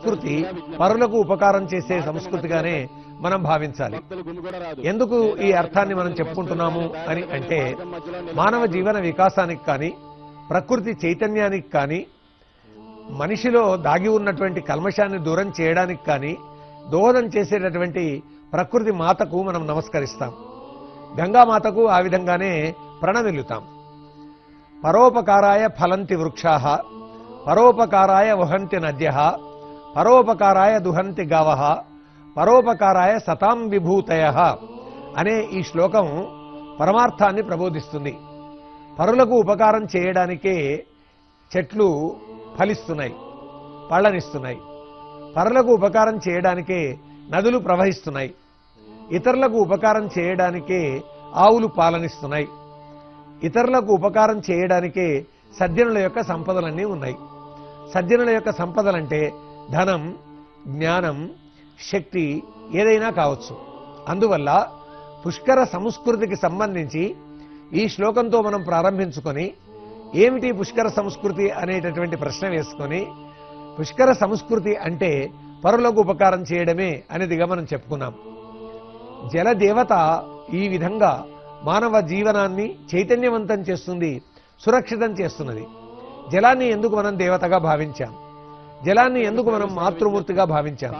సంస్కృతి పరులకు ఉపకారం చేసే సంస్కృతిగానే మనం భావించాలి. ఎందుకు ఈ అర్థాన్ని మనం చెప్పుకుంటున్నాము అని అంటే, మానవ జీవన వికాసానికి కానీ, ప్రకృతి చైతన్యానికి కానీ, మనిషిలో దాగి ఉన్నటువంటి కల్మషాన్ని దూరం చేయడానికి కానీ దోహదం చేసేటటువంటి ప్రకృతి మాతకు మనం నమస్కరిస్తాం. గంగామాతకు ఆ విధంగానే ప్రణమిల్లుతాం. పరోపకారాయ ఫలంతి వృక్షాః, పరోపకారాయ వహంతి నద్యః, పరోపకారాయ దుహంతి గావః, పరోపకారాయ సతాం విభూతయః అనే ఈ శ్లోకం పరమార్థాన్ని ప్రబోధిస్తుంది. పరులకు ఉపకారం చేయడానికే చెట్లు ఫలిస్తున్నాయి, పళ్ళనిస్తున్నాయి. పరులకు ఉపకారం చేయడానికే నదులు ప్రవహిస్తున్నాయి. ఇతరులకు ఉపకారం చేయడానికే ఆవులు పాలనిస్తున్నాయి. ఇతరులకు ఉపకారం చేయడానికే సజ్జనుల యొక్క సంపదలన్నీ ఉన్నాయి. సజ్జనుల యొక్క సంపదలంటే ధనం, జ్ఞానం, శక్తి ఏదైనా కావచ్చు. అందువల్ల పుష్కర సంస్కృతికి సంబంధించి ఈ శ్లోకంతో మనం ప్రారంభించుకొని, ఏమిటి పుష్కర సంస్కృతి అనేటటువంటి ప్రశ్న వేసుకొని, పుష్కర సంస్కృతి అంటే పరులకు ఉపకారం చేయడమే అనేదిగా మనం చెప్పుకున్నాం. జలదేవత ఈ విధంగా మానవ జీవనాన్ని చైతన్యవంతం చేస్తుంది, సురక్షితం చేస్తున్నది. జలాన్ని ఎందుకు మనం దేవతగా భావించాం? జలాన్ని ఎందుకు మనం మాతృమూర్తిగా భావించాం?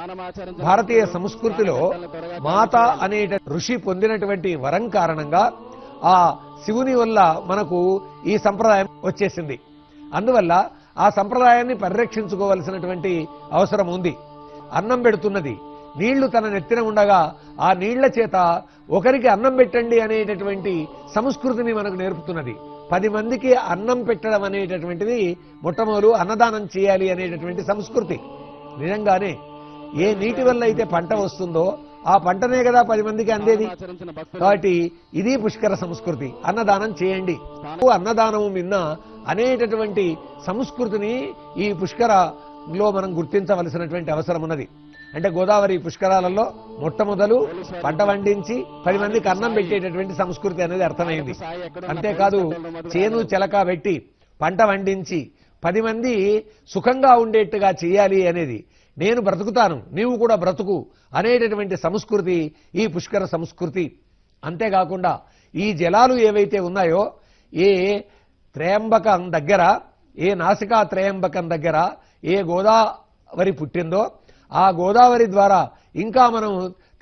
భారతీయ సంస్కృతిలో మాత అనే ఋషి పొందినటువంటి వరం కారణంగా ఆ శివుని వల్ల మనకు ఈ సంప్రదాయం వచ్చేసింది. అందువల్ల ఆ సంప్రదాయాన్ని పరిరక్షించుకోవలసినటువంటి అవసరం ఉంది. అన్నం పెడుతున్నది, నీళ్లు తన నెత్తిన ఉండగా ఆ నీళ్ల చేత ఒకరికి అన్నం పెట్టండి అనేటటువంటి సంస్కృతిని మనకు నేర్పుతున్నది. 10 మందికి అన్నం పెట్టడం అనేటటువంటిది మొట్టమొదలు అన్నదానం చేయాలి అనేటటువంటి సంస్కృతి. నిజంగానే ఏ నీటి వల్ల అయితే పంట వస్తుందో ఆ పంటనే కదా 10 మందికి అందేది. కాబట్టి ఇది పుష్కర సంస్కృతి. అన్నదానం చేయండి. అన్నదానము మిన్న అనేటటువంటి సంస్కృతిని ఈ పుష్కరలో మనం గుర్తించవలసినటువంటి అవసరం ఉన్నది. అంటే గోదావరి పుష్కరాలలో మొట్టమొదలు పంట వండించి 10 మందికి అన్నం పెట్టేటటువంటి సంస్కృతి అనేది అర్థమైంది. అంతేకాదు చేను చెలక పెట్టి పంట వండించి 10 మంది సుఖంగా ఉండేట్టుగా చేయాలి అనేది, నేను బ్రతుకుతాను నీవు కూడా బ్రతుకు అనేటటువంటి సంస్కృతి ఈ పుష్కర సంస్కృతి. అంతేకాకుండా ఈ జలాలు ఏవైతే ఉన్నాయో, ఏ త్రయంబకం దగ్గర, ఏ నాసికా త్రయంబకం దగ్గర ఏ గోదావరి పుట్టిందో ఆ గోదావరి ద్వారా ఇంకా మనం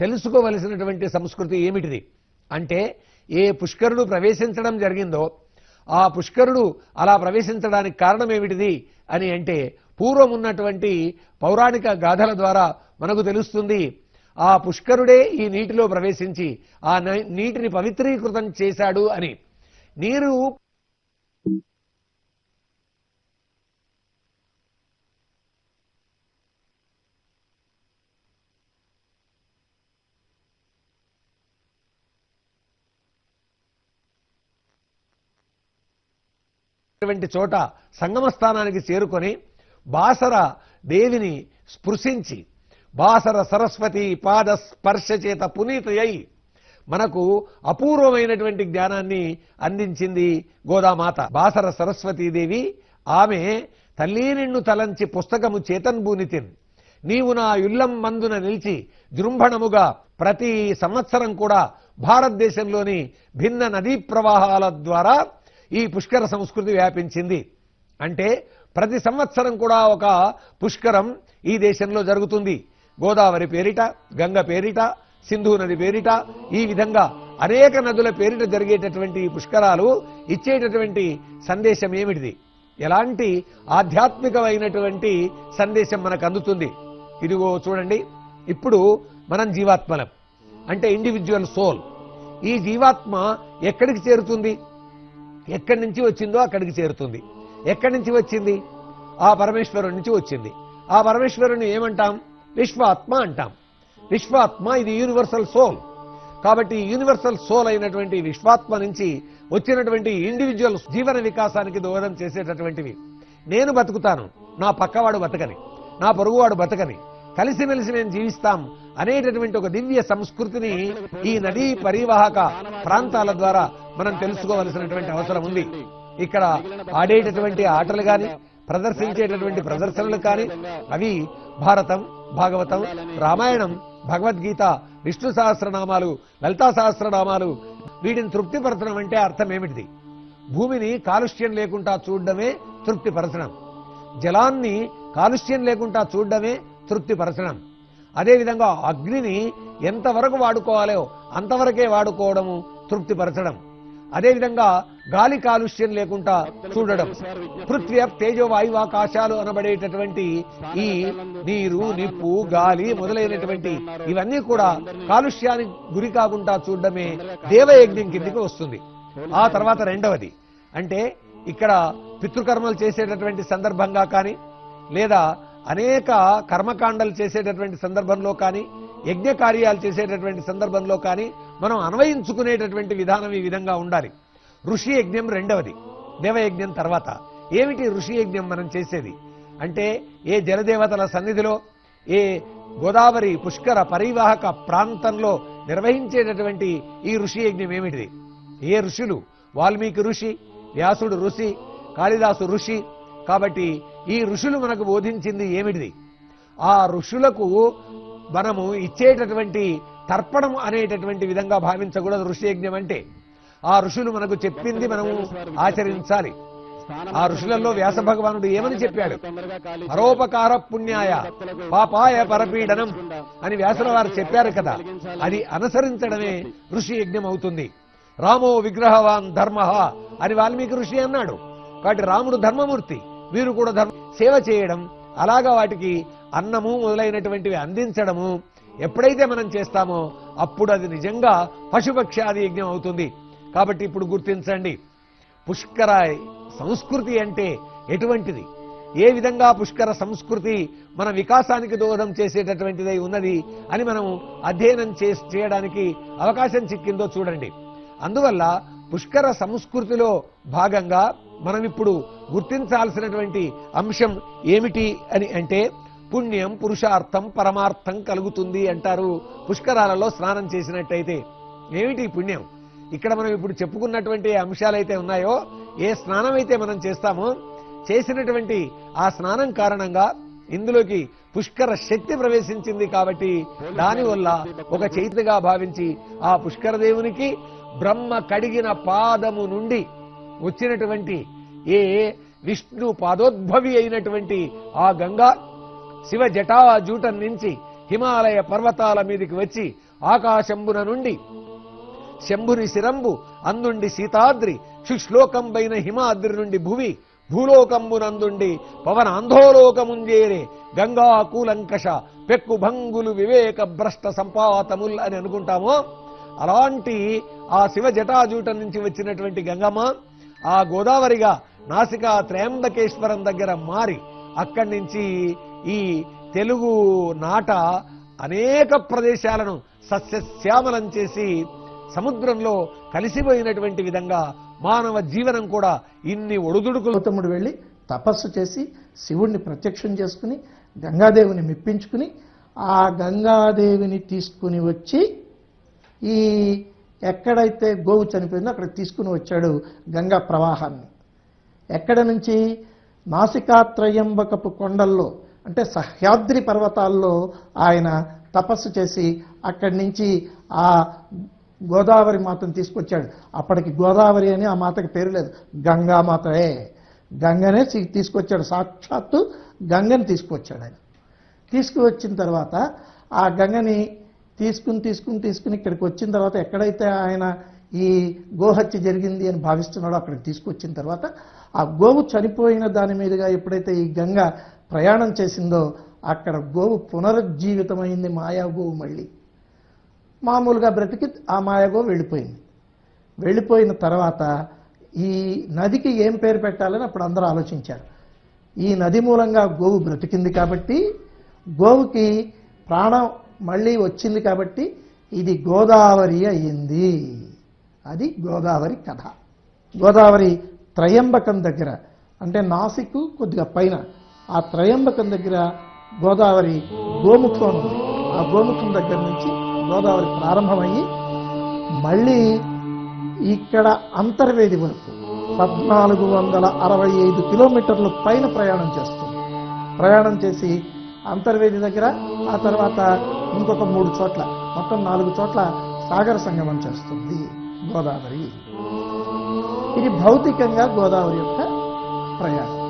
తెలుసుకోవలసినటువంటి సంస్కృతి ఏమిటిది అంటే, ఏ పుష్కరుడు ప్రవేశించడం జరిగిందో ఆ పుష్కరుడు అలా ప్రవేశించడానికి కారణం ఏమిటిది అని అంటే, పూర్వం ఉన్నటువంటి పౌరాణిక గాథల ద్వారా మనకు తెలుస్తుంది. ఆ పుష్కరుడే ఈ నీటిలో ప్రవేశించి ఆ నీటిని పవిత్రీకృతం చేశాడు అని. నీరు చోట సంగమ స్థానానికి చేరుకొని బాసర దేవిని స్పృశించి, బాసర సరస్వతి పాద స్పర్శ చేత పునీతయ్యి మనకు అపూర్వమైనటువంటి జ్ఞానాన్ని అందించింది గోదామాత. బాసర సరస్వతీదేవి ఆమె తల్లి నిన్ను తలంచి పుస్తకము చేతన్భూనితిన్, నీవు నా యుల్లం మందున నిలిచి జృంభణముగా ప్రతి సంవత్సరం కూడా భారతదేశంలోని భిన్న నదీ ప్రవాహాల ద్వారా ఈ పుష్కర సంస్కృతి వ్యాపించింది. అంటే ప్రతి సంవత్సరం కూడా ఒక పుష్కరం ఈ దేశంలో జరుగుతుంది. గోదావరి పేరిట, గంగ పేరిట, సింధు నది పేరిట, ఈ విధంగా అనేక నదుల పేరిట జరిగేటటువంటి పుష్కరాలు ఇచ్చేటటువంటి సందేశం ఏమిటిది? ఎలాంటి ఆధ్యాత్మికమైనటువంటి సందేశం మనకు అందుతుంది? ఇదిగో చూడండి, ఇప్పుడు మనం జీవాత్మలం, అంటే ఇండివిజువల్ సోల్. ఈ జీవాత్మ ఎక్కడికి చేరుతుంది? ఎక్కడి నుంచి వచ్చిందో అక్కడికి చేరుతుంది. ఎక్కడి నుంచి వచ్చింది? ఆ పరమేశ్వరుడి నుంచి వచ్చింది. ఆ పరమేశ్వరుని ఏమంటాం? విశ్వాత్మ అంటాం. విశ్వాత్మ ఇది యూనివర్సల్ సోల్. కాబట్టి యూనివర్సల్ సోల్ అయినటువంటి విశ్వాత్మ నుంచి వచ్చినటువంటి ఇండివిజువల్ జీవన వికాసానికి దోహదం చేసేటటువంటివి. నేను బతుకుతాను, నా పక్కవాడు బతకని, నా పొరుగువాడు బతకని, కలిసిమెలిసి మేము జీవిస్తాం అనేటటువంటి ఒక దివ్య సంస్కృతిని ఈ నదీ పరివాహక ప్రాంతాల ద్వారా మనం తెలుసుకోవలసినటువంటి అవసరం ఉంది. ఇక్కడ ఆడేటటువంటి ఆటలు కానీ, ప్రదర్శించేటటువంటి ప్రదర్శనలు కానీ అవి భారతం, భాగవతం, రామాయణం, భగవద్గీత, విష్ణు సహస్రనామాలు, లలితా సహస్రనామాలు, వీటిని తృప్తిపరచడం అంటే అర్థం ఏమిటిది? భూమిని కాలుష్యం లేకుండా చూడడమే తృప్తిపరచడం, జలాన్ని కాలుష్యం లేకుండా చూడడమే తృప్తిపరచడం. అదేవిధంగా అగ్నిని ఎంతవరకు వాడుకోవాలో అంతవరకే వాడుకోవడము తృప్తిపరచడం. అదేవిధంగా గాలి కాలుష్యం లేకుండా చూడడం. పృథ్వీ తేజో వాయువాకాశాలు అనబడేటటువంటి ఈ నీరు, నిప్పు, గాలి మొదలైనటువంటి ఇవన్నీ కూడా కాలుష్యానికి గురి కాకుండా చూడడమే దేవయజ్ఞం కిందికి వస్తుంది. ఆ తర్వాత రెండవది అంటే ఇక్కడ పితృకర్మలు చేసేటటువంటి సందర్భంగా కానీ, లేదా అనేక కర్మకాండలు చేసేటటువంటి సందర్భంలో కానీ, యజ్ఞ కార్యాలు చేసేటటువంటి సందర్భంలో కానీ మనం అన్వయించుకునేటటువంటి విధానం ఈ విధంగా ఉండాలి. ఋషి యజ్ఞం రెండవది, దేవయజ్ఞం తర్వాత. ఏమిటి ఋషి యజ్ఞం మనం చేసేది అంటే, ఏ జలదేవతల సన్నిధిలో, ఏ గోదావరి పుష్కర పరివాహక ప్రాంతంలో నిర్వహించేటటువంటి ఈ ఋషి యజ్ఞం ఏమిటిది? ఏ ఋషులు? వాల్మీకి ఋషి, వ్యాసుడు ఋషి, కాళిదాసు ఋషి. కాబట్టి ఈ ఋషులు మనకు బోధించింది ఏమిటిది? ఆ ఋషులకు మనము ఇచ్చేటటువంటి తర్పణం అనేటటువంటి విధంగా భావించకూడదు ఋషి యజ్ఞం అంటే. ఆ ఋషులు మనకు చెప్పింది మనము ఆచరించాలి. ఆ ఋషులలో వ్యాస భగవానుడు ఏమని చెప్పాడు? పరోపకార పుణ్యాయ పాపాయ పరపీడనం అని వ్యాసుల వారు చెప్పారు కదా, అది అనుసరించడమే ఋషి యజ్ఞం అవుతుంది. రామో విగ్రహవాన్ ధర్మ అని వాల్మీకి ఋషి అన్నాడు. కాబట్టి రాముడు ధర్మమూర్తి, వీరు కూడా సేవ చేయడం, అలాగా వాటికి అన్నము మొదలైనటువంటివి అందించడము ఎప్పుడైతే మనం చేస్తామో అప్పుడు అది నిజంగా పశుపక్షాది యజ్ఞం అవుతుంది. కాబట్టి ఇప్పుడు గుర్తించండి, పుష్కర సంస్కృతి అంటే ఎటువంటిది, ఏ విధంగా పుష్కర సంస్కృతి మన వికాసానికి దోహదం చేసేటటువంటిదై ఉన్నది అని మనం అధ్యయనం చేయడానికి అవకాశం చిక్కిందో చూడండి. అందువల్ల పుష్కర సంస్కృతిలో భాగంగా మనం ఇప్పుడు గుర్తించాల్సినటువంటి అంశం ఏమిటి అని అంటే, పుణ్యం పురుషార్థం పరమార్థం కలుగుతుంది అంటారు పుష్కరాలలో స్నానం చేసినట్టయితే. ఏమిటి పుణ్యం? ఇక్కడ మనం ఇప్పుడు చెప్పుకున్నటువంటి అంశాలైతే ఉన్నాయో, ఏ స్నానం అయితే మనం చేస్తామో చేసినటువంటి ఆ స్నానం కారణంగా ఇందులోకి పుష్కర శక్తి ప్రవేశించింది. కాబట్టి దానివల్ల ఒక చైతన్యగా భావించి ఆ పుష్కర దేవునికి బ్రహ్మ కడిగిన పాదము నుండి వచ్చినటువంటి ఏ విష్ణు పాదోద్భవి అయినటువంటి ఆ గంగా శివ జటాజూటం నుంచి హిమాలయ పర్వతాల మీదకి వచ్చి ఆకాశంబున నుండి శంభుని శిరంబు అందుండి సీతాద్రి శుశ్లోకంబైన హిమాద్రి నుండి భువి భూలోకంబునందుండి పవన ఆంధోలోకముంజేరే గంగా కూలంకష పెక్కు భంగులు వివేక భ్రష్ట సంపాతముల్ అని అనుకుంటామో, అలాంటి ఆ శివ జటాజూటం నుంచి వచ్చినటువంటి గంగమ్మ ఆ గోదావరిగా నాసికా త్రయంబకేశ్వరం దగ్గర మారి అక్కడి నుంచి ఈ తెలుగు నాట అనేక ప్రదేశాలను సస్యశ్యామలం చేసి సముద్రంలో కలిసిపోయినటువంటి విధంగా మానవ జీవనం కూడా ఇన్ని ఒడుదుడుకులు. గౌతముడు వెళ్ళి తపస్సు చేసి శివుణ్ణి ప్రత్యక్షం చేసుకుని గంగాదేవిని మెప్పించుకుని ఆ గంగాదేవిని తీసుకుని వచ్చి ఈ ఎక్కడైతే గోవు చనిపోయిందో అక్కడ తీసుకుని వచ్చాడు గంగా ప్రవాహాన్ని. ఎక్కడ నుంచి? నాసికాత్రయంబకపు కొండల్లో అంటే సహ్యాద్రి పర్వతాల్లో ఆయన తపస్సు చేసి అక్కడి నుంచి ఆ గోదావరి మాతను తీసుకొచ్చాడు. అప్పటికి గోదావరి అని ఆ మాతకి పేరు లేదు, గంగామాతయే. గంగనే తీసుకొచ్చాడు, సాక్షాత్తు గంగని తీసుకొచ్చాడు ఆయన. తీసుకువచ్చిన తర్వాత ఆ గంగని తీసుకుని ఇక్కడికి వచ్చిన తర్వాత ఎక్కడైతే ఆయన ఈ గోహత్య జరిగింది అని భావిస్తున్నాడో అక్కడికి తీసుకొచ్చిన తర్వాత ఆ గోవు చనిపోయిన దాని మీదుగా ఎప్పుడైతే ఈ గంగ ప్రయాణం చేసిందో అక్కడ గోవు పునరుజ్జీవితమైంది. మాయా గోవు మళ్ళీ మామూలుగా బ్రతికి ఆ మాయాగోవు వెళ్ళిపోయింది. వెళ్ళిపోయిన తర్వాత ఈ నదికి ఏం పేరు పెట్టాలని అప్పుడు అందరూ ఆలోచించారు. ఈ నది మూలంగా గోవు బ్రతికింది కాబట్టి, గోవుకి ప్రాణం మళ్ళీ వచ్చింది కాబట్టి ఇది గోదావరి అయ్యింది. అది గోదావరి కథ. గోదావరి త్రయంబకం దగ్గర అంటే నాసిక్ కొద్దిగా పైన ఆ త్రయంబకం దగ్గర గోదావరి గోముఖం ఉంది. ఆ గోముఖం దగ్గర నుంచి గోదావరి ప్రారంభమయ్యి మళ్ళీ ఇక్కడ అంతర్వేది వరకు 1465 కిలోమీటర్లు పైన ప్రయాణం చేస్తుంది. ప్రయాణం చేసి అంతర్వేది దగ్గర, ఆ తర్వాత ఇంకొక 3 చోట్ల, మొత్తం 4 చోట్ల సాగర సంగమం చేస్తుంది గోదావరి. ఇది భౌతికంగా గోదావరి యొక్క ప్రయాణం.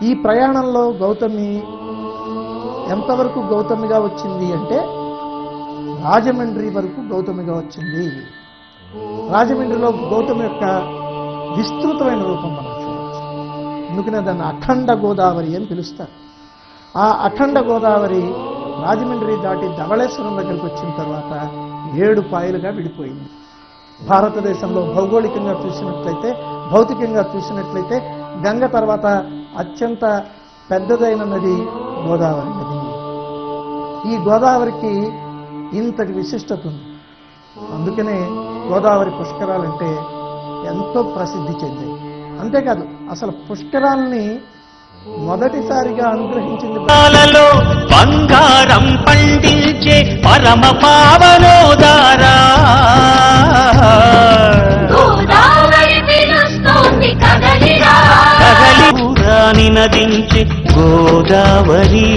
ఈ ప్రయాణంలో గౌతమి ఎంతవరకు గౌతమిగా వచ్చింది అంటే రాజమండ్రి వరకు గౌతమిగా వచ్చింది. రాజమండ్రిలో గౌతమి యొక్క విస్తృతమైన రూపం మనం చూడవచ్చు. అందుకనే దాన్ని అఖండ గోదావరి అని పిలుస్తారు. ఆ అఖండ గోదావరి రాజమండ్రి దాటి ధవళేశ్వరం దగ్గరికి వచ్చిన తర్వాత 7 పాయలుగా విడిపోయింది. భారతదేశంలో భౌగోళికంగా చూసినట్లయితే, భౌతికంగా చూసినట్లయితే గంగ తర్వాత అత్యంత పెద్దదైన నది గోదావరి నది. ఈ గోదావరికి ఇంతటి విశిష్టత ఉంది. అందుకనే గోదావరి పుష్కరాలంటే ఎంతో ప్రసిద్ధి చెందాయి. అంతేకాదు, అసలు పుష్కరాల్ని మొదటిసారిగా అనుగ్రహించింది బంగారం పండించే పరమ పావనోదారా కదలి నదించే గోదావరి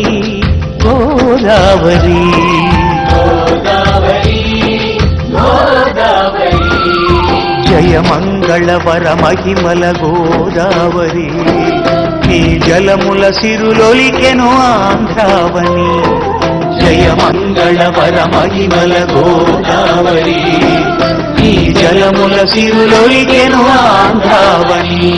గోదావరి జయ మంగళవర మహిమల గోదావరి ఈ జలముల సిరులొలికెను ఆంధ్రావని. జయ మంగళవర మహిమల గోదావరి ఈ జలముల సిరులొలికెను ఆంధ్రావని.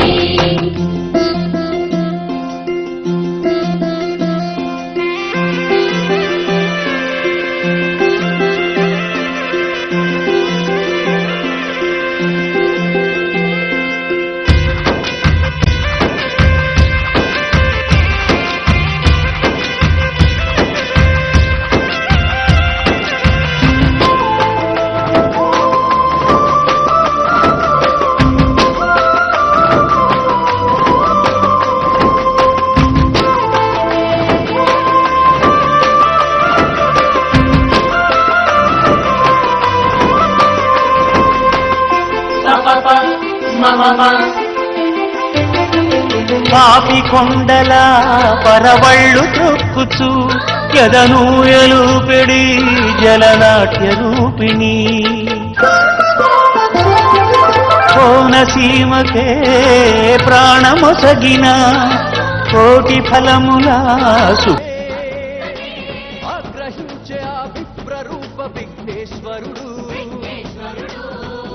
పాపి కొండల పరవళ్ళు త్రొక్కుచు ఎదనూయలు పెడి జలనాట్య రూపిణి కోనసీమకే ప్రాణమొసగిన కోటి ఫలముల ఆగ్రహించే ఆ విప్రరూప విఘ్నేశ్వరుడు.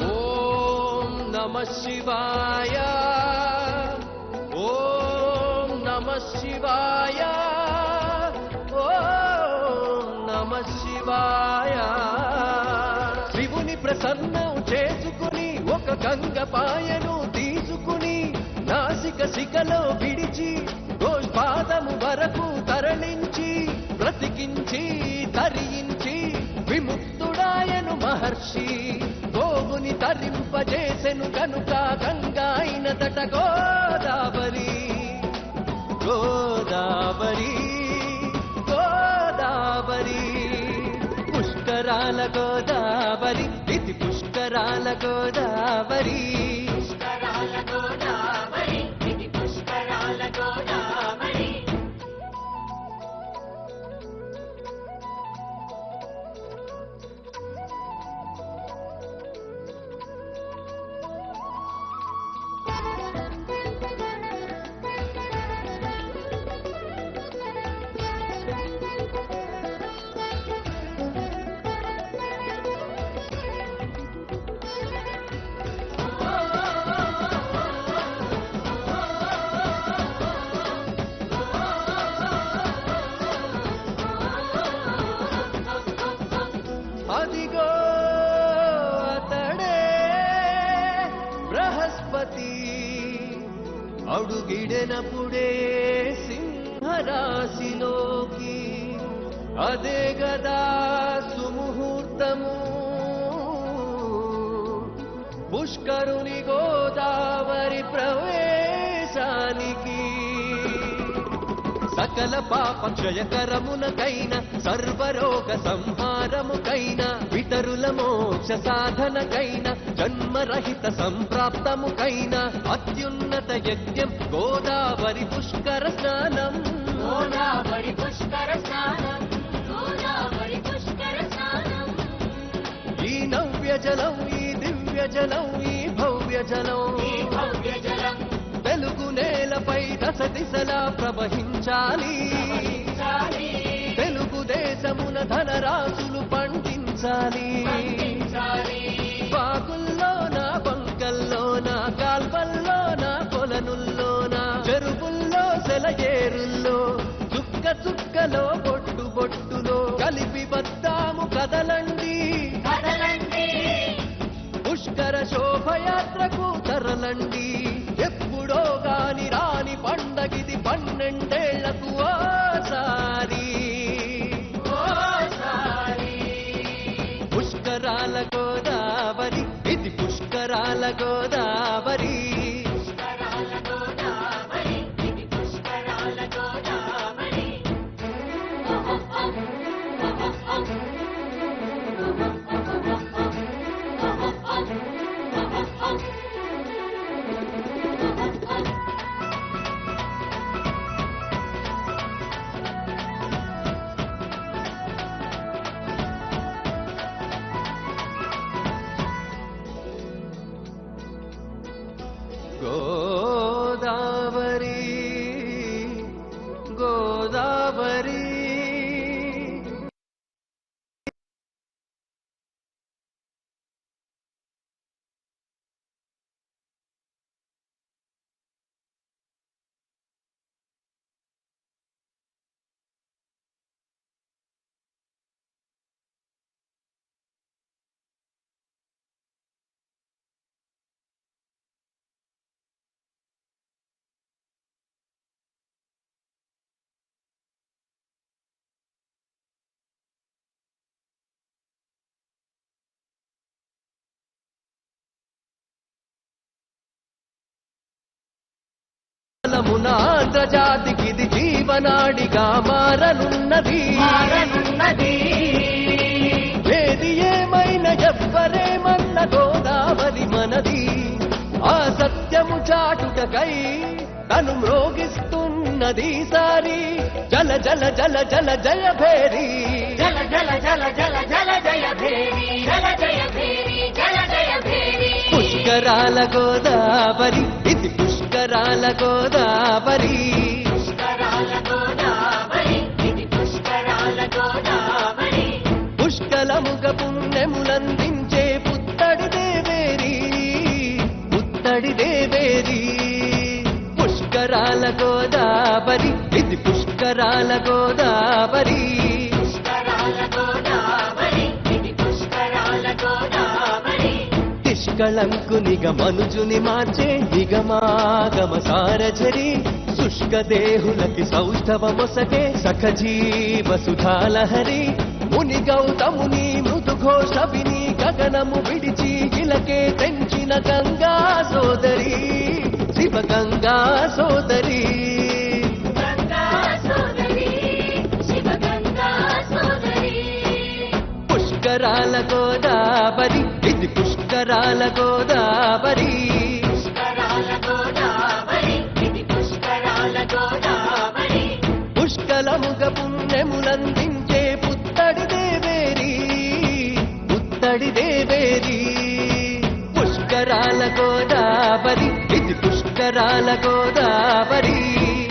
ఓం నమః శివాయ, ఓం నమః శివాయ, ఓం నమః శివాయ. శివుని ప్రసన్నం చేసుకుని ఒక గంగ పాయను తీసుకుని నాసిక శిఖలో విడిచి గోష్పాదము వరకు తరలించి బ్రతికించి తరించి విముక్తుడాయను మహర్షి. గోవుని తరింపజేసెను కనుక గంగాయినదట గోదావరి గోదావరి గోదావరి. పుష్కరాల గోదావరి ఇది పుష్కరాల గోదావరి. పుష్కరాల గోదావరి ఇది పుష్కరాల గోదావరి. అదిగో అతడే బృహస్పతి అడుగిడనప్పుడే సింహరాశిలోకి. అదే గదా సుముహూర్తము పుష్కరుని గోదావరి ప్రవేశానికి. సకల సకల పాప క్షయకరమునకైన సర్వరోగ సంహారముకైన పితరుల మోక్ష సాధనకైన జన్మరహిత సంప్రాప్తముకైన అత్యున్నత యజ్ఞం గోదావరి పుష్కర స్నానం. గోదావరి పుష్కర స్నానం, గోదావరి పుష్కర స్నానం. ఈ నవ్య జలం, ఈ దివ్య జలం, ఈ భవ్య జలం, ఈ భవ్య జలం తెలుగు నేలపై దశ దిశలా ప్రవహించాలి. ప్రవహించాలి, తెలుగుదేశమున ధనరాశులు పండించాలి. పండించాలి. వాగుల్లోన, బంకల్లోన, కాల్వల్లోన, కొలనుల్లోన, చెరువుల్లో, సెలయేరుల్లో, చుక్క చుక్కలో, బొట్టు బొట్టులో కలిపి వద్దాము కదలండి. కదలండి, పుష్కర శోభయాత్రకు తరలండి. ఎప్పుడో గాని రాని పండగిది 12 ఏళ్లకు ఓసారి. ఓసారి. పుష్కరాల గోదావరి, ఇది పుష్కరాల గోదావరి. పుష్కరాల గోదావరి, ఇది పుష్కరాల గోదావరి. గోదావరి, గోదావరి. ఆంధ్రజాతికిది జీవనాడిగా మారనున్నది. మారనున్నది. ఏది ఏమైనా ఎవ్వరేమన్న గోదావరి మనది. ఆ సత్యము చాటుటకై తను మ్రోగిస్తున్నది సారి. జల జల జల జల జయ భేరి, జల జల జల జల జల జయ భేరి, జల జయ భేరి, జల జయ భేరి. పుష్కరాల గోదావరి, ఇది పుష్కరాల గోదావరి. పుష్కరాల గోదావరి, ఇది పుష్కరాల గోదావరి. పుష్కలముగ పుణ్యములందించే పుత్తడి దేవేరి, పుత్తడి దేవేరి. పుష్కరాల గోదావరి, ఇది పుష్కరాల గోదావరి. పుష్కరాల గోదావరి, ఇది పుష్కరాల గోదావరి. నిష్కళంకునిగ మనుజుని మార్చే నిగమాగమ సారజరి. శుష్క దేహులకి సౌష్ఠవమొసగే సఖజీవ సుధాలహరి. ముని గౌతముని మృదుఘోష విని గగనము విడిచి ఇలకే తెంచిన గంగా సోదరి, శివ గంగా సోదరి. గంగా సోదరి, శివ గంగా సోదరి. పుష్కరాల గోదావరి, ఇది పుష్కరాల గోదావరి. పుష్కరాల గోదావరి, ఇది పుష్కరాల గోదావరి. పుష్కలముగ పుణ్యములందించే పుత్తడి దేవేరి, పుత్తడి దేవేరి. పుష్కరాల గోదావరి, ఇది పుష్కరాల గోదావరి.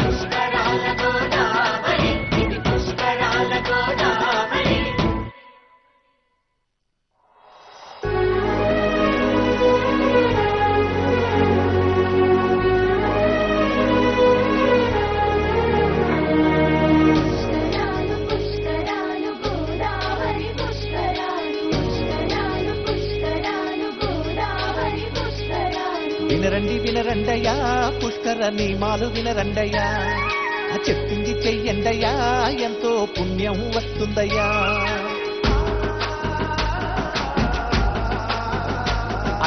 పుష్కరాల గోదావరి, ఇది పుష్కరాల గోదావరి. పుష్కరాలు పుష్కరాలు గోదావరి పుష్కరాలు పుష్కరాలు పుష్కరాలు గోదావరి పుష్కరాలు. వినరండి వినరండయ్యా పుష్కర నియమాలు వినరండయ్యా, చెప్పింది చెయ్యండయ్యా ఎంతో పుణ్యం వస్తుందయ్యా.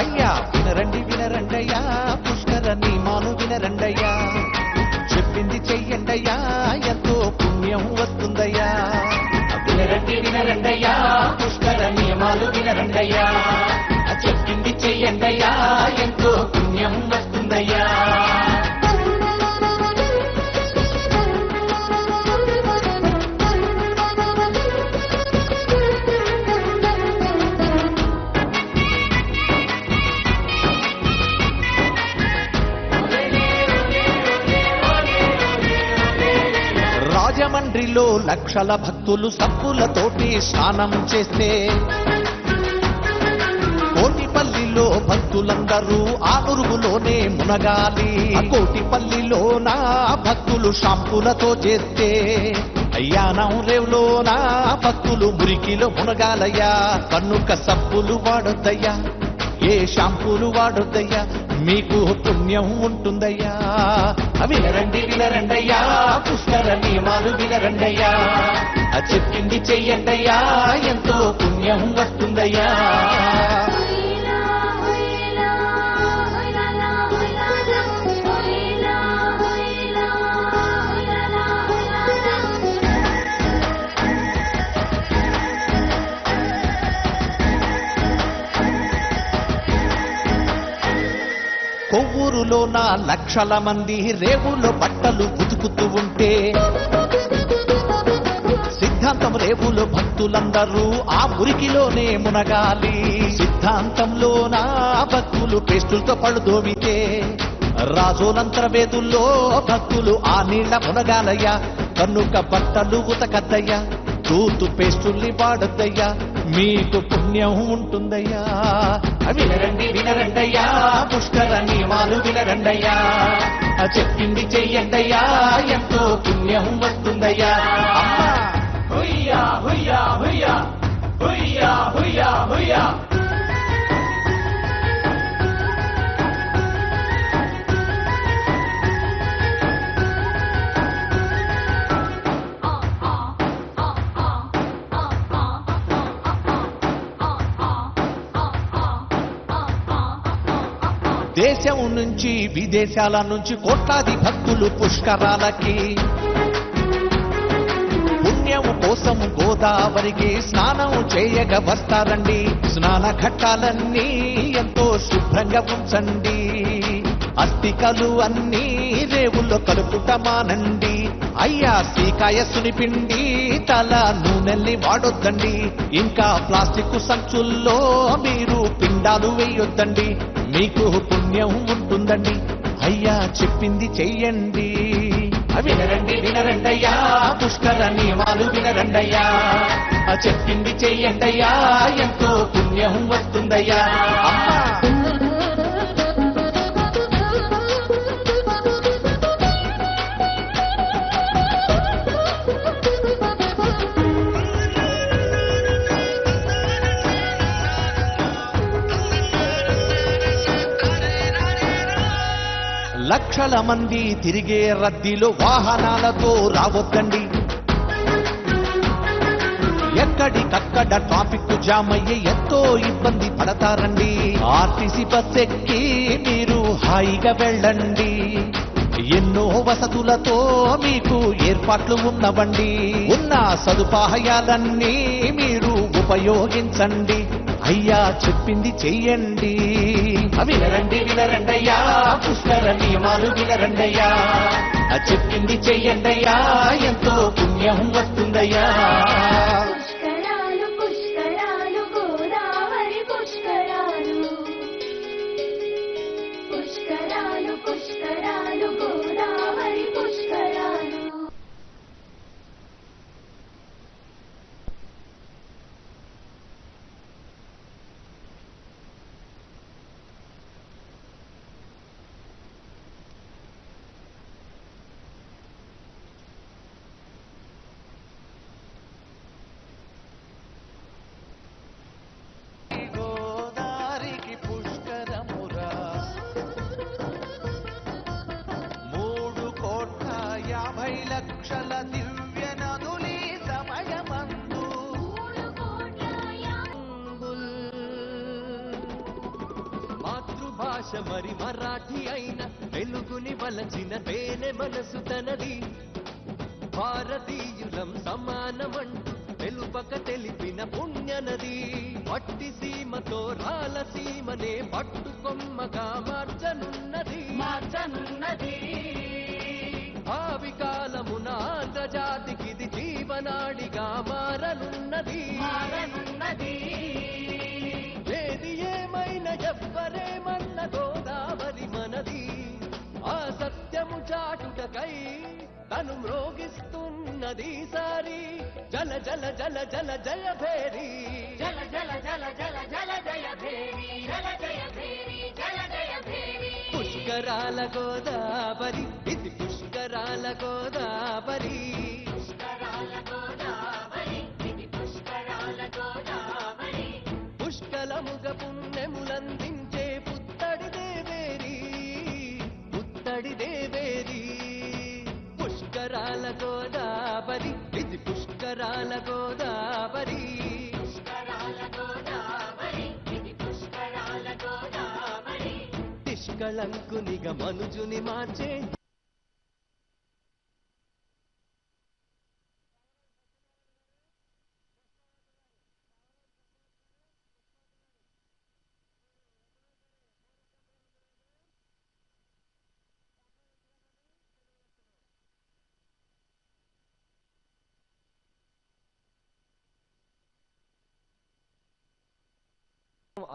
అయ్యా వినరండి వినరండయ్యా పుష్కర నియమాలు వినరండయ్యా, చెప్పింది చెయ్యండయ్యా ఎంతో పుణ్యం వస్తుందయ్యా వినరండి వినరండయ్యా పుష్కర నియమాలు వినరండయ్యా చెప్పింది చెయ్యండయ్యా ఎంతో పుణ్యం వస్తుందయ్యా రాజమండ్రిలో లక్షల భక్తులు సబ్బులతోటి స్నానం చేస్తే కోటిపల్లిలో భక్తులందరూ ఆ మురుగులోనే మునగాలి కోటిపల్లిలోన భక్తులు షాంపులతో చేస్తే అయ్యానం రేవులోన భక్తులు మురికిలో మునగాలయ్యా కన్నుక సబ్బులు వాడొద్దయ్యా ఏ షాంపూలు వాడొద్దయ్యా మీకు పుణ్యం ఉంటుందయ్యా వినరండి వినరండయ్యా పుష్కర నియమాలు వినరండయ్యా చెప్పింది చెయ్యండయ్యా ఎంతో పుణ్యం వస్తుందయ్యా కొవ్వూరులో నా లక్షల మంది రేవులో బట్టలు ఉతుకుతూ ఉంటే సిద్ధాంతం రేవులో భక్తులందరూ ఆ మురికిలోనే మునగాలి సిద్ధాంతంలో నా భక్తులు పేస్టులతో పళ్ళు దోమితే రాజోలంతర వేదుల్లో భక్తులు ఆ నీళ్ల మునగాలయ్యా కన్నుక బట్టలు ఉతకద్దయ్యా టూత్ పేస్టుల్ని వాడద్దయ్యా మీకు పుణ్యం ఉంటుందయ్యా వినరండి వినరండయ్యా పుష్కర నియమాలు వినరండయ్యా చెప్పింది చెయ్యండయ్యా ఎంతో పుణ్యం వస్తుందయ్యా అమ్మా హుయ్యా హుయ్యా హుయ్యా హుయ్యా హుయ్యా హుయ్యా దేశం నుంచి విదేశాల నుంచి కోట్లాది భక్తులు పుష్కరాలకి పుణ్యం కోసం గోదావరికి స్నానం చేయగ వస్తారండి స్నాన ఘట్టాలన్నీ ఎంతో శుభ్రంగా ఉంచండి అస్థికలు అన్నీ రేవుల్లో కలుపుట మానండి అయ్యా శ్రీకాయస్సుని పిండి తల నూనెల్ని వాడొద్దండి ఇంకా ప్లాస్టిక్ సంచుల్లో మీరు పిండాలు వేయొద్దండి మీకు పుణ్యం ఉంటుందండి అయ్యా చెప్పింది చెయ్యండి వినరండి వినరండయ్యా పుష్కర నియమాలు వినరండయ్యా చెప్పింది చెయ్యండయ్యా ఎంతో పుణ్యం వస్తుందయ్యా అమ్మా లక్షల మంది తిరిగే రద్దీలో వాహనాలతో రావద్దండి ఎక్కడికక్కడ ట్రాఫిక్ జామ్ అయ్యి ఎంతో ఇబ్బంది పడతారండి ఆర్టీసీ బస్ ఎక్కి మీరు హాయిగా వెళ్ళండి ఎన్నో వసతులతో మీకు ఏర్పాట్లు ఉన్నవండి ఉన్న సదుపాయాలన్నీ మీరు ఉపయోగించండి అయ్యా చెప్పింది చెయ్యండి వినరండి వినరండయ్యా పుష్కర నియమాలు వినరండయ్యా చెప్పింది చెయ్యండయ్యా ఎంతో పుణ్యం వస్తుందయ్యా పుష్కరాలు పుష్కరాలు గోదావరి పుష్కరాలు పుష్కరాలు పుష్కరాలు గోదావరి పుష్కరాలు భాష మరి మరాఠీ అయిన వెలుగుని వలచిన తేనె మనసు తనది. భారతీయులం సమానమంటూ తెలుపక తెలిపిన పుణ్యనది. పట్టి సీమతో రాలసీమనే పట్టుకొమ్మగా మార్చనున్నది. భావి కాలమున ఆంధ్రజాతికిది జీవనాడిగా మారనున్నది. ఏది ఏమైనా ఎవ్వరేమన్న గోదావరి మనది. ఆ సత్యము చాటుటకై తను మ్రోగిస్తున్నది సారి. జల జల జల జల జయ భేరి, జల జల జల జల జల జయ భేరి, జల జయ భేరి, జల జయ భేరి. పుష్కరాల గోదావరి, ఇది పుష్కరాల గోదావరి. పుష్కరాల గోదావరి, ఇది పుష్కరాల గోదావరి. పుష్కలముగ పుణ్యములందించే పుత్తడి దేవేరి, పుత్తడి దేవేరి. పుష్కరాల గోదావరి, ఇది పుష్కరాల గోదావరి. పుష్కరాల గోదావరి, ఇది పుష్కరాల గోదావరి. నిష్కళంకునిగా మనుజుని మార్చే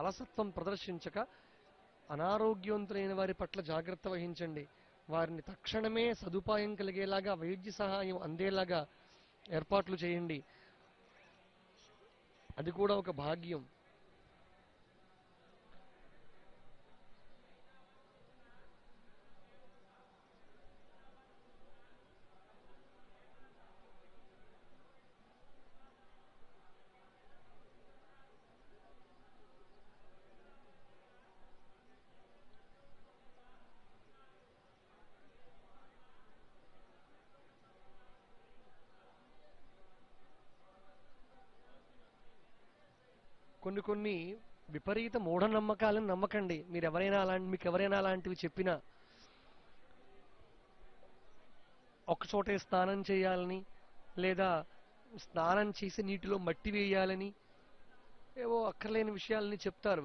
అలసత్వం ప్రదర్శించక అనారోగ్యవంతులైన వారి పట్ల జాగ్రత్త వహించండి. వారిని తక్షణమే సదుపాయం కలిగేలాగా వైద్య సహాయం అందేలాగా ఏర్పాట్లు చేయండి. అది కూడా ఒక భాగ్యం. కొన్ని విపరీత మూఢనమ్మకాలను నమ్మకండి. మీకు ఎవరైనా అలాంటివి చెప్పినా ఒక చోటే స్నానం చేయాలని, లేదా స్నానం చేసి నీటిలో మట్టి వేయాలని ఏవో అక్కర్లేని విషయాలని చెప్తారు.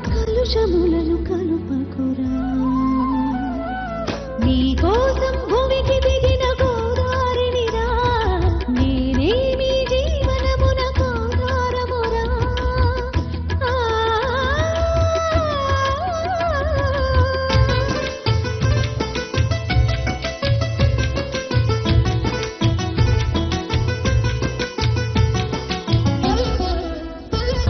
కలుషములను కలుపకురా, నీ కోసం భూమికి దిగిన గోదారినిరా, నేనే మీ జీవనమున గోదారమురా.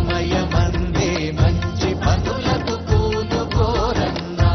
మయమందే మంచి పనులకు పూనుకోరన్నా.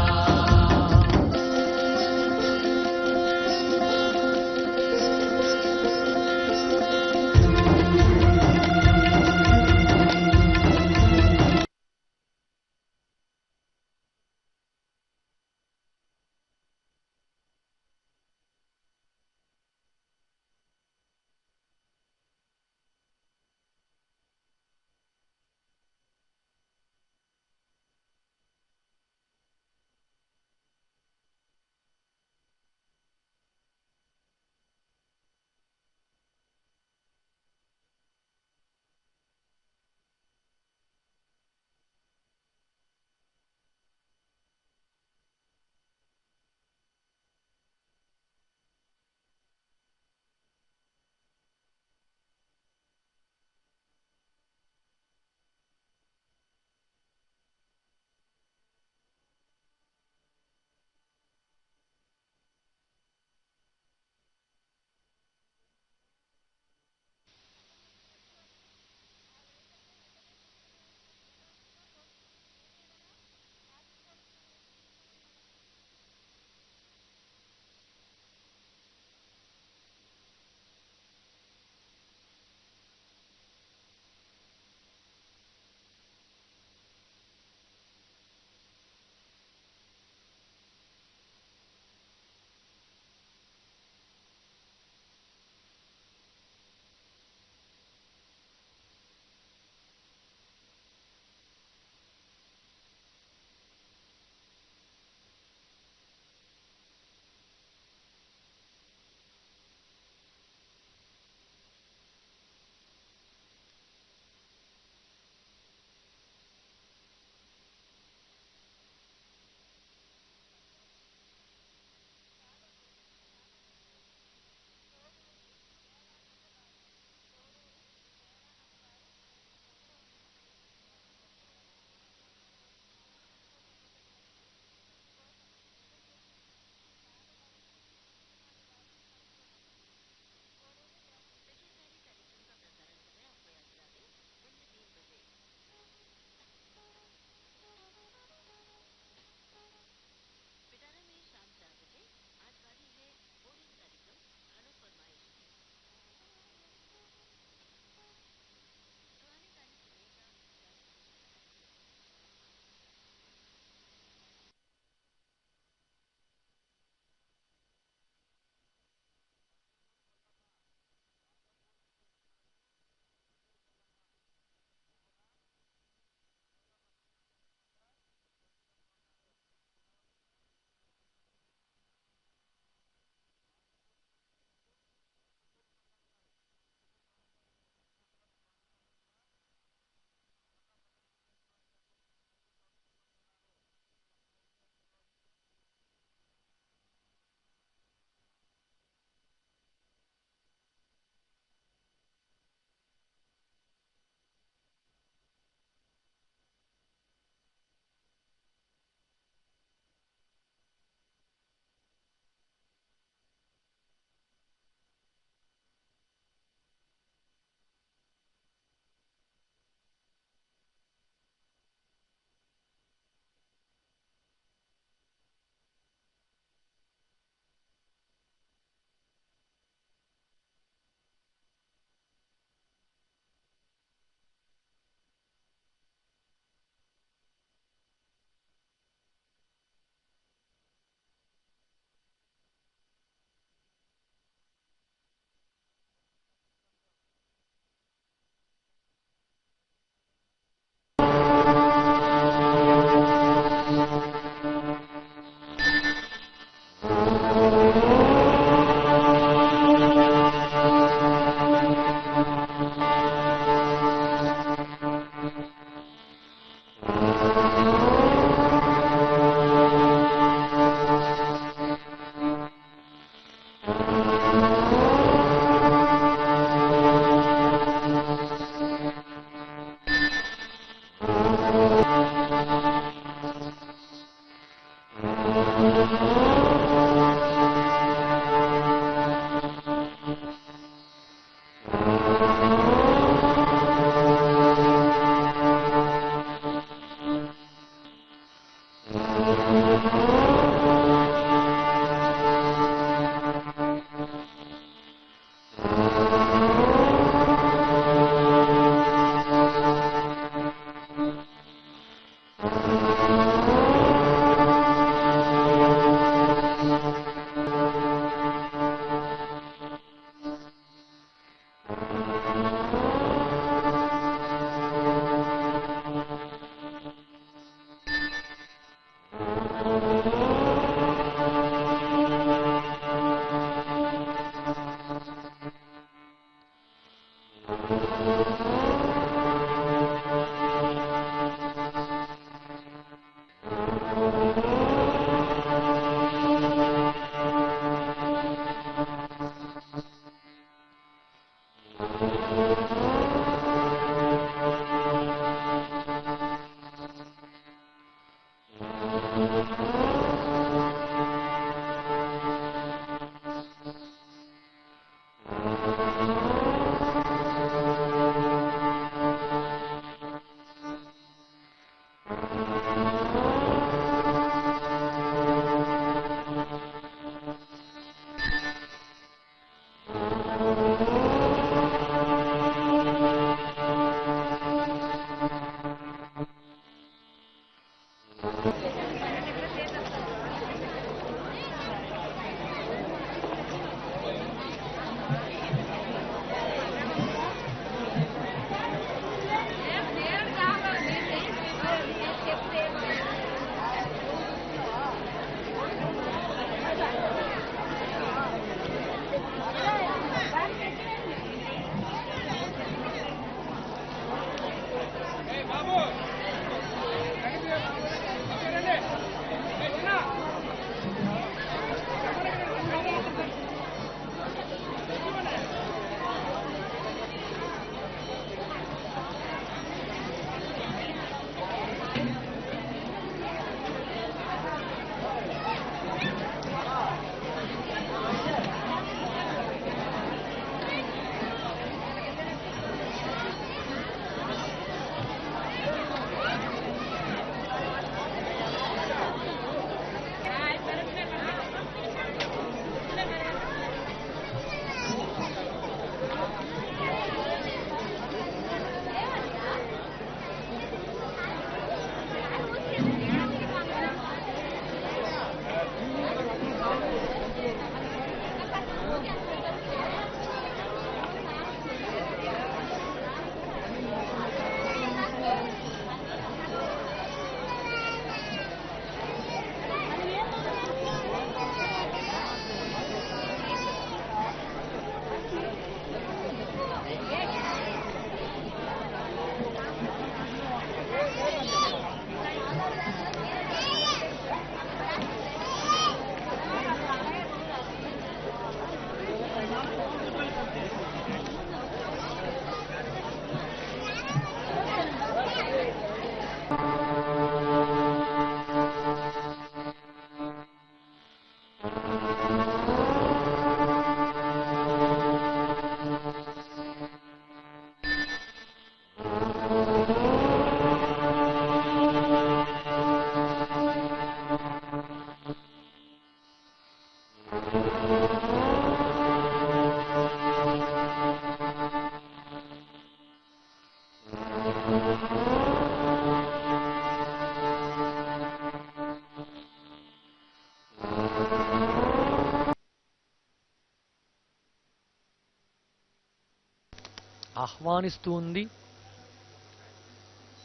ఆహ్వానిస్తూ ఉంది.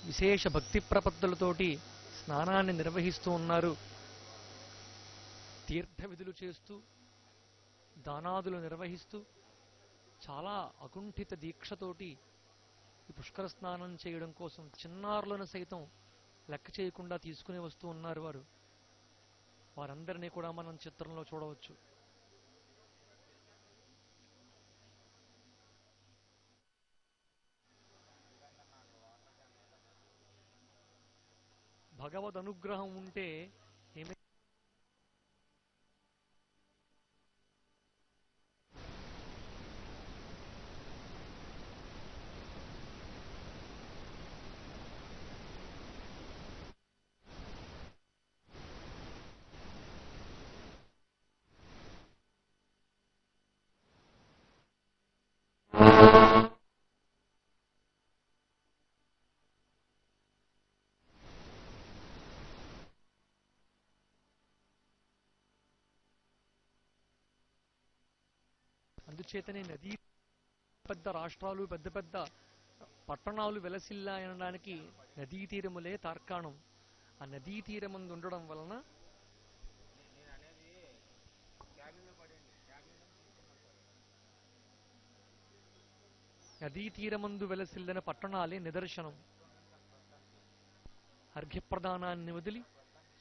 విశేష భక్తి ప్రపత్తులతోటి స్నానాన్ని నిర్వహిస్తూ ఉన్నారు. తీర్థ విధులు చేస్తూ దానాదులు నిర్వహిస్తూ చాలా అకుంఠిత దీక్షతోటి ఈ పుష్కర స్నానం చేయడం కోసం చిన్నారులను సైతం లెక్క చేయకుండా తీసుకుని వస్తూ ఉన్నారు వారు. వారందరినీ కూడా మనం చిత్రంలో చూడవచ్చు. భగవద్ అనుగ్రహం ఉంటే ఏమి అందుచేతనే నదీ పెద్ద రాష్ట్రాలు పెద్ద పెద్ద పట్టణాలు వెలసిల్లాయనడానికి నదీ తీరములే తార్కాణం. ఆ నదీ తీరమందు ఉండడం వలన నదీ తీరమందు వెలసిల్లిన పట్టణాలే నిదర్శనం. అర్ఘ్యప్రదానాన్ని వదిలి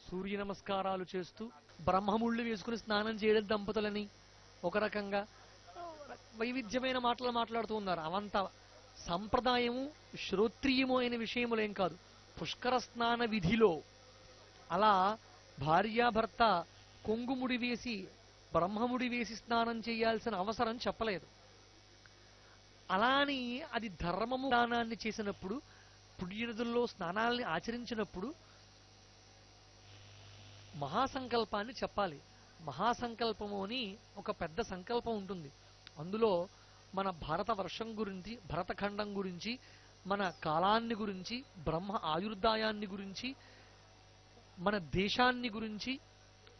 సూర్య నమస్కారాలు చేస్తూ బ్రహ్మముళ్ళు వేసుకుని స్నానం చేయడం దంపతులని ఒక రకంగా వైవిధ్యమైన మాటలు మాట్లాడుతూ ఉన్నారు. అవంత సంప్రదాయము శ్రోత్రియము అయిన విషయములేం కాదు. పుష్కర స్నాన విధిలో అలా భార్యాభర్త కొంగుముడి వేసి బ్రహ్మముడి వేసి స్నానం చేయాల్సిన అవసరం చెప్పలేదు. అలా అని అది ధర్మము స్నానాన్ని చేసినప్పుడు పుణ్యనదుల్లో స్నానాలని ఆచరించినప్పుడు మహాసంకల్పాన్ని చెప్పాలి. మహాసంకల్పము అని ఒక పెద్ద సంకల్పం ఉంటుంది. అందులో మన భారత వర్షం గురించి, భరతఖండం గురించి, మన కాలాన్ని గురించి, బ్రహ్మ ఆయుర్దాయాన్ని గురించి, మన దేశాన్ని గురించి,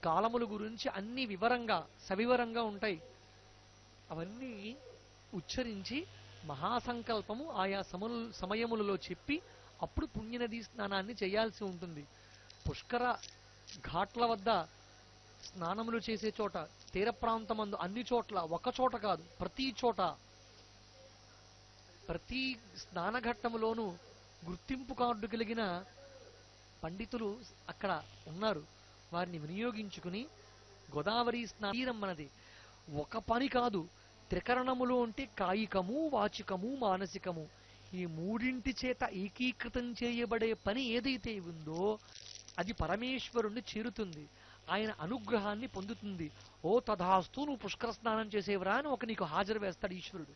కాలముల గురించి అన్ని వివరంగా సవివరంగా ఉంటాయి. అవన్నీ ఉచ్చరించి మహాసంకల్పము ఆయా సమయములలో చెప్పి అప్పుడు పుణ్యనదీ స్నానాన్ని చేయాల్సి ఉంటుంది. పుష్కర ఘాట్ల వద్ద స్నానములు చేసే చోట, తీర ప్రాంతమందు అన్ని చోట్ల, ఒక చోట కాదు, ప్రతి చోట, ప్రతి స్నానఘట్టములోనూ గుర్తింపు కార్డు కలిగిన పండితులు అక్కడ ఉన్నారు. వారిని వినియోగించుకుని గోదావరి స్నానం మనది ఒక పని కాదు. త్రికరణములు అంటే కాయికము, వాచికము, మానసికము, ఈ మూడింటి చేత ఏకీకృతం చేయబడే పని ఏదైతే ఉందో అది పరమేశ్వరుణ్ణి చేరుతుంది, ఆయన అనుగ్రహాన్ని పొందుతుంది. ఓ తథాస్తు, నువ్వు పుష్కర స్నానం చేసేవరా అని ఒక నీకు హాజరు వేస్తాడు ఈశ్వరుడు.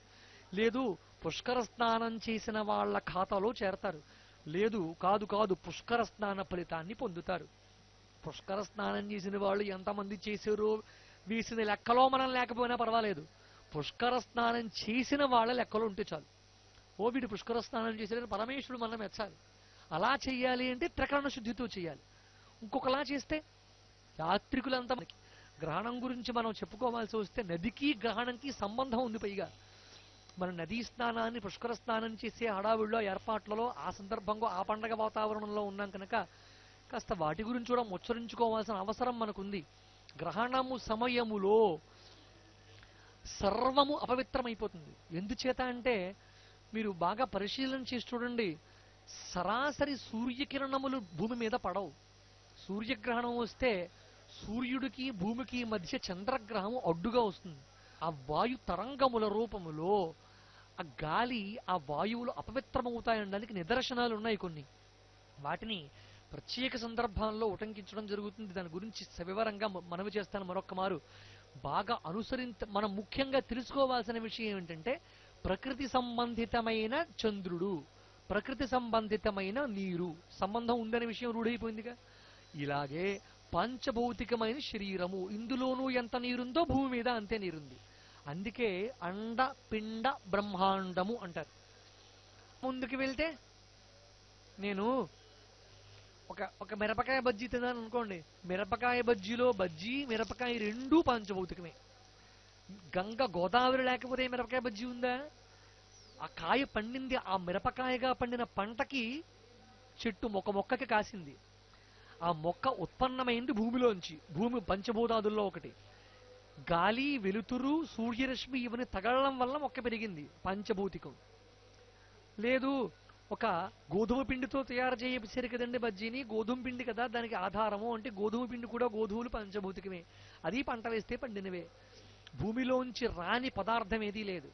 లేదు, పుష్కర స్నానం చేసిన వాళ్ళ ఖాతాలో చేరతారు. లేదు, కాదు కాదు, పుష్కర స్నాన ఫలితాన్ని పొందుతారు. పుష్కర స్నానం చేసిన వాళ్ళు ఎంతమంది చేశారో వేసిన లెక్కలో మనం లేకపోయినా పర్వాలేదు, పుష్కర స్నానం చేసిన వాళ్ళ లెక్కలో ఉంటే చాలు. ఓ వీడు పుష్కర స్నానం చేశారని పరమేశ్వరుడు మనం మెచ్చాలి. అలా చెయ్యాలి అంటే త్రికరణ శుద్ధితో చేయాలి. ఇంకొకలా చేస్తే యాత్రికులంతా గ్రహణం గురించి మనం చెప్పుకోవాల్సి వస్తే నదికి గ్రహణంకి సంబంధం ఉంది. పైగా మన నదీ స్నానాన్ని పుష్కర స్నానం చేసే హడావుల్లో ఏర్పాట్లలో ఆ సందర్భంగా ఆ పండగ వాతావరణంలో ఉన్నాం కనుక కాస్త వాటి గురించి కూడా ముచ్చరించుకోవాల్సిన అవసరం మనకుంది. గ్రహణము సమయములో సర్వము అపవిత్రమైపోతుంది. ఎందుచేత అంటే మీరు బాగా పరిశీలన చేసి చూడండి, సరాసరి సూర్యకిరణములు భూమి మీద పడవు. సూర్యగ్రహణం వస్తే సూర్యుడికి భూమికి మధ్య చంద్రగ్రహం అడ్డుగా వస్తుంది. ఆ వాయు తరంగముల రూపములో ఆ గాలి, ఆ వాయువులు అపవిత్రమవుతాయనడానికి నిదర్శనాలు ఉన్నాయి కొన్ని. వాటిని ప్రత్యేక సందర్భాల్లో ఉటంకించడం జరుగుతుంది. దాని గురించి సవివరంగా మనవి చేస్తాను మరొక్క మారు. బాగా మనం ముఖ్యంగా తెలుసుకోవాల్సిన విషయం ఏమిటంటే ప్రకృతి సంబంధితమైన చంద్రుడు, ప్రకృతి సంబంధితమైన నీరు సంబంధం ఉందనే విషయం రూఢైపోయిందిగా. ఇలాగే పంచభౌతికమైన శరీరము, ఇందులోనూ ఎంత నీరుందో భూమి మీద అంతే నీరుంది. అందుకే అండ పిండ బ్రహ్మాండము అంటారు. ముందుకు వెళ్తే నేను ఒక మిరపకాయ బజ్జీ తిన్నాను అనుకోండి, మిరపకాయ బజ్జీలో బజ్జీ మిరపకాయ రెండూ పంచభౌతికమే. గంగ గోదావరి లేకపోతే మిరపకాయ బజ్జీ ఉందా? ఆ కాయ పండింది, ఆ మిరపకాయగా పండిన పంటకి చెట్టు మొక్కకి కాసింది. ఆ మొక్క ఉత్పన్నమైంది భూమిలోంచి. భూమి పంచభూతాదుల్లో ఒకటి. గాలి, వెలుతురు, సూర్యరశ్మి ఇవన్నీ తగలడం వల్ల మొక్క పెరిగింది, పంచభౌతికం. లేదు, ఒక గోధుమ పిండితో తయారు చేసేరు కదండి బజ్జీని, గోధుమ పిండి కదా దానికి ఆధారము అంటే గోధుమ పిండి కూడా గోధుమలు పంచభౌతికమే. అది పంట వేస్తే పండినవే. భూమిలోంచి రాని పదార్థం ఏదీ లేదు,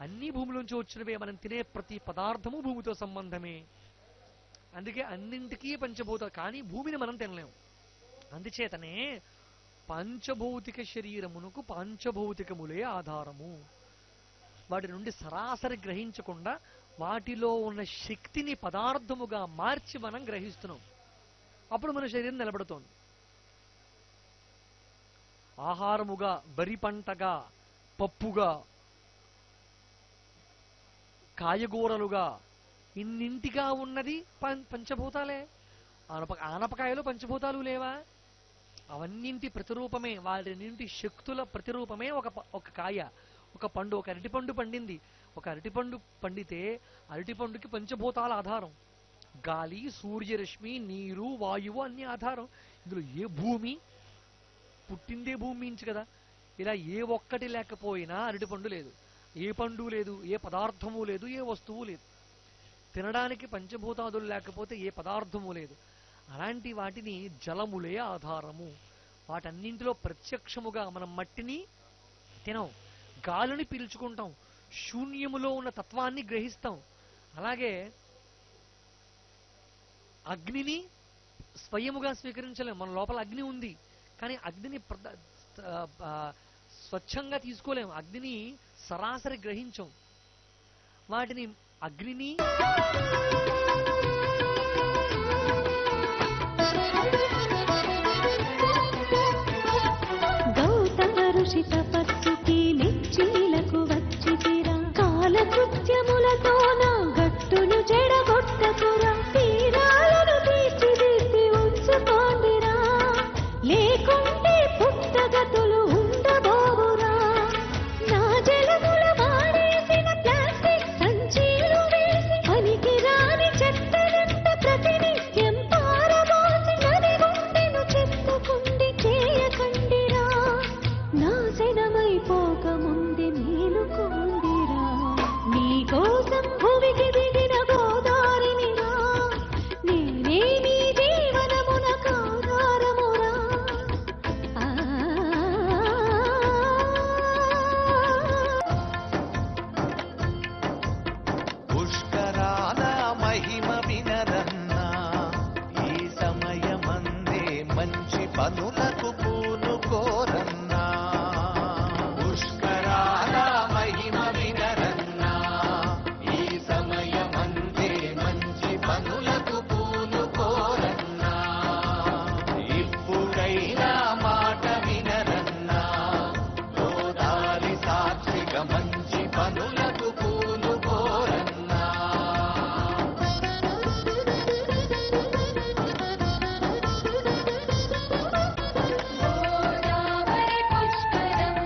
అన్నీ భూమిలోంచి వచ్చినవే. మనం తినే ప్రతి పదార్థము భూమితో సంబంధమే. అందుకే అన్నింటికీ పంచభూత, కానీ భూమిని మనం తినలేము. అందుచేతనే పంచభౌతిక శరీరమునకు పంచభౌతికములే ఆధారము. వాటి నుండి సరాసరి గ్రహించకుండా వాటిలో ఉన్న శక్తిని పదార్థముగా మార్చి మనం గ్రహిస్తున్నాం. అప్పుడు మన శరీరం నిలబడుతోంది. ఆహారముగా, వరి పంటగా, పప్పుగా, కాయగూరలుగా ఇన్నింటిగా ఉన్నది పంచభూతాలే. ఆనపకాయలో పంచభూతాలు లేవా? అవన్నింటి ప్రతిరూపమే, వాటినింటి శక్తుల ప్రతిరూపమే ఒక కాయ. ఒక అరటిపండు పండింది. ఒక అరటిపండు పండితే అరటిపండుకి పంచభూతాల ఆధారం. గాలి, సూర్యరశ్మి, నీరు, వాయువు అన్ని ఆధారం. ఇందులో ఏ భూమి పుట్టిందే భూమి నుంచి కదా. ఇలా ఏ ఒక్కటి లేకపోయినా అరటిపండు లేదు, ఏ పండు లేదు, ఏ పదార్థము లేదు, ఏ వస్తువు లేదు. తినడానికి పంచభూతాదులు లేకపోతే ఏ పదార్థము లేదు. అలాంటి వాటిని జలములే ఆధారము. వాటన్నింటిలో ప్రత్యక్షముగా మనం మట్టిని తినం, గాలిని పీల్చుకుంటాం, శూన్యములో ఉన్న తత్వాన్ని గ్రహిస్తాం. అలాగే అగ్నిని స్వయముగా స్వీకరించలేం. మన లోపల అగ్ని ఉంది, కానీ అగ్నిని స్వచ్ఛంగా తీసుకోలేం, అగ్నిని సరాసరి గ్రహించం. వాటిని అగ్నిని గౌతమ ఋషి తపస్సుకి నెచ్చిలకు వచ్చితిరా, కాలకృత్యములతో నా గట్టును చెడగొట్టకురా, తీరాలను తీర్చిదిద్ది ఉంచుకోండిరా, లేకుంటే పుట్టగతులు ఉండబోవురా. నా జలముల వాడేసిన ప్లాస్టిక్ సంచీలు వేసి పనికి రాని చెత్తనంత ప్రతినిత్యం పారబోసి నది గుండెను చెప్పుకుండి చేయకండిరా, నాశనమైపోక ముందే మేలుకోండిరా. నీకోసం భూమికి దిగిన గోదారినిరా, నేనే నీ జీవనమునకు ఆధారమురా. పుష్కరాల మహిమ వినరన్నా, ఈ సమయమందే మంచి పనులకు పూనుకోరన్నా. పుష్కరాల మహిమ వినరన్నా, ఈ సమయమందే మంచి పనులకు పూనుకోరన్నా. ఇప్పుడైనా మాట వినరన్నా, గోదారి సాక్షిగా మంచి పనులకు పూనుకోరన్నా. గోదావరి పుష్కరం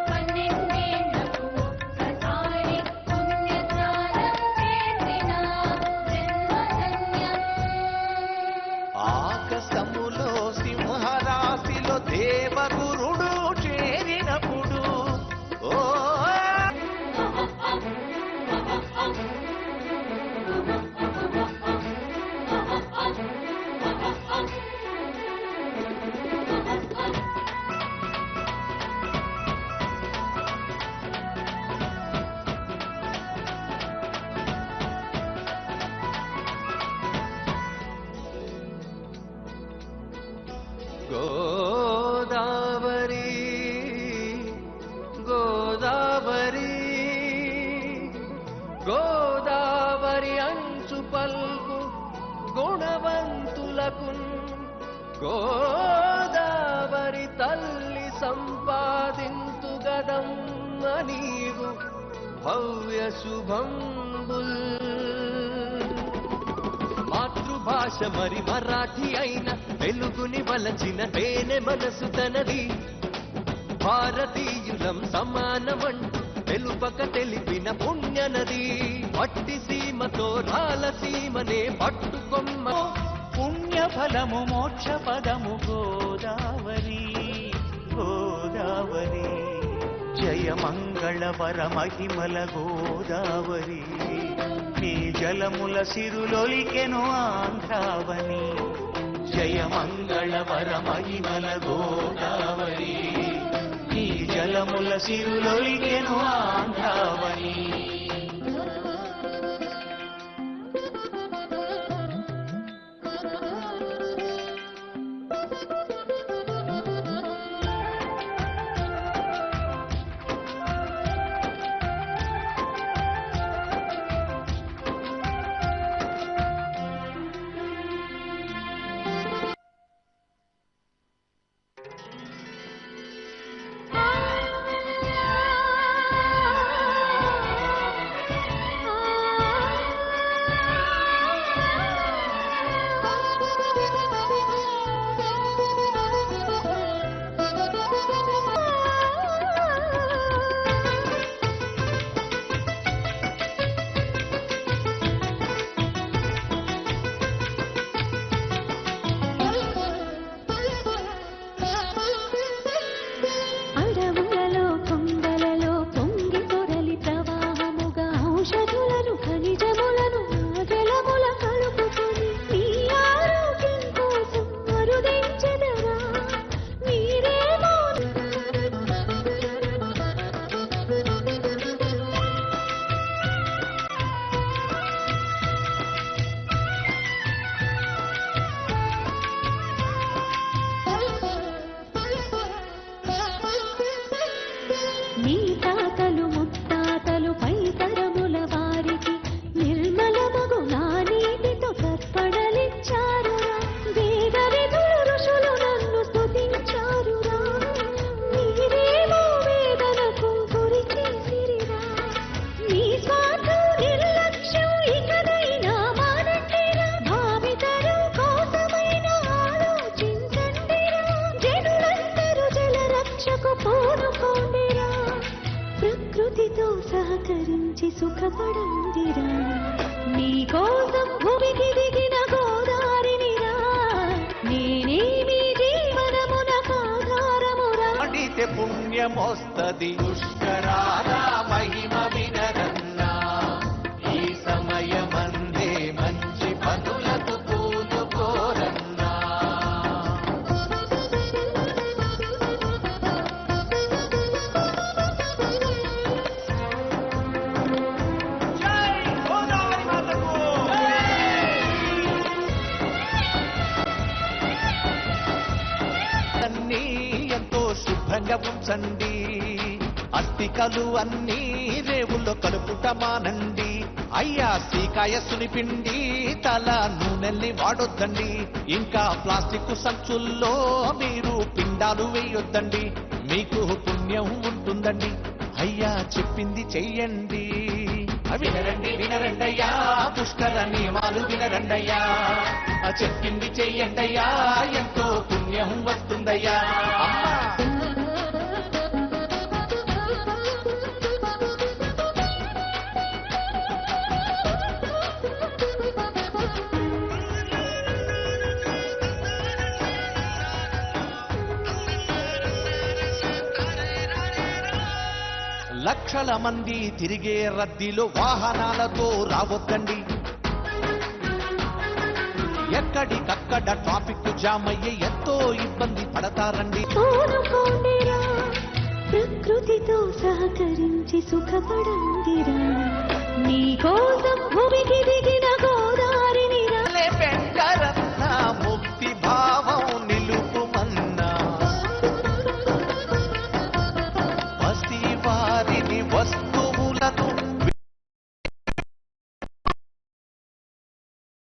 పన్నెండేళ్లకు ఒక్కసారి పుణ్యస్నానం చేసిన జన్మధన్యం. ఆకాశములో సింహరాశిలో దేవగురుడు చేరినప్పుడు ఓ గోదావరి గోదావరి గోదావరి అంచు పల్కు గుణవంతులకు, గోదావరి తల్లి సంపాదింతు గదమ్మ నీవు భవ్య శుభంబుల్. మాతృభాష మరి మరాఠీ అయిన తెలుగుని వలచిన తేనె మనసు తనది. భారతీయులం సమానమంటూ తెలుపక తెలిపిన పుణ్యనది. పట్టి సీమతో రాలసీమనే పట్టుకొమ్మ పుణ్యఫలము మోక్ష పదము గోదావరి గోదావరి. జయ మంగళవర మహిమల గోదావరి, నీ జలముల సిరులొలికెను ఆంధ్రావని. జయ మంగళవర మహిమల గోదావరి, నీ జలముల సిరులొలికెను ఆంధ్రావని. ఆ సుఖపడందిరా నీ కోసం భూమికి దిగిన గోదారినిరా నేనే మీ జీవనమున ఆధారమురా అడితే పుణ్యమొస్తది పుష్కరాల మహిమ వినరన్నా ఈ సమయమందే మంచి పనులకు పూలు కోరన్నా అన్నీ ఎంతో శుభ్రంగా ఉంచండి అస్థికలు అన్నీ రేవుల్లో కలుపుట మానండి అయ్యా శ్రీకాయ సునిపిండి తల నూనెల్ని వాడొద్దండి ఇంకా ప్లాస్టిక్ సంచుల్లో మీరు పిండాలు వేయొద్దండి మీకు పుణ్యం ఉంటుందండి అయ్యా చెప్పింది చెయ్యండి వినరండి వినరండయ్యా పుష్కర నియమాలు వినరండయ్యా చెప్పింది చెయ్యండయ్యా ఎంతో పుణ్యం వస్తుందయ్యా అమ్మా లక్షల మంది తిరిగే రద్దీలో వాహనాలతో రావద్దండి ఎక్కడికక్కడ ట్రాఫిక్ జామ్ అయ్యే ఎంతో ఇబ్బంది పడతారండి కోరుకోండిరా ప్రకృతితో సహకరించి సుఖపడండిరా నీ కోసం